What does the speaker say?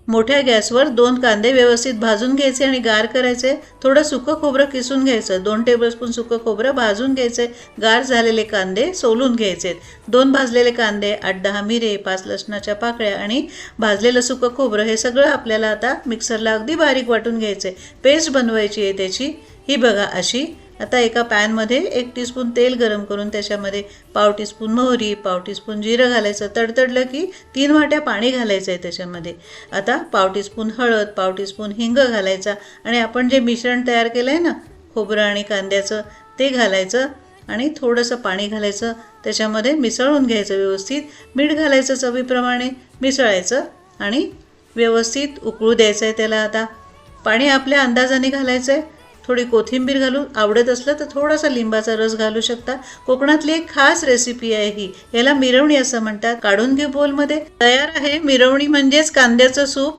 मोठ्या गॅसवर 2 कांदे व्यवस्थित भाजून घ्यायचे आणि गार करायचे. थोडं सुकं खोबरं किसून घ्यायचं. 2 टेबलस्पून सुकं खोबरं भाजून घ्यायचे. गार झालेले कांदे सोलून घ्यायचे. 2 भाजलेले कांदे, 8-10 मिरे, 5 लसणाच्या पाकळ्या आणि भाजलेलं सुकं खोबरं हे सगळं आपल्याला आता मिक्सरला अगदी बारीक वाटून घ्यायचे. पेस्ट बनवायची आहे त्याची. ही बघा अशी. आता एका पॅनमध्ये 1 टीस्पून तेल गरम करून त्याच्यामध्ये पाव टीस्पून मोहरी, पाव टीस्पून जिरं घालायचं. तडतडलं की 3 वाट्या पाणी घालायचं आहे त्याच्यामध्ये. आता पाव टीस्पून हळद, पाव टीस्पून हिंग घालायचा आणि आपण जे मिश्रण तयार केलं आहे ना खोबरं आणि कांद्याचं ते घालायचं आणि थोडंसं पाणी घालायचं. त्याच्यामध्ये मिसळून घ्यायचं व्यवस्थित. मीठ घालायचं चवीप्रमाणे, मिसळायचं आणि व्यवस्थित उकळू द्यायचं आहे त्याला. आता पाणी आपल्या अंदाजाने घालायचं आहे. थोडी कोथिंबीर घालू, आवडत असलं तर थोडासा लिंबाचा रस घालू शकता. कोकणातली एक खास रेसिपी आहे ही. याला मिरवणी असं म्हणतात. काढून घे बोलमध्ये. तयार आहे मिरवणी म्हणजेच कांद्याचं सूप.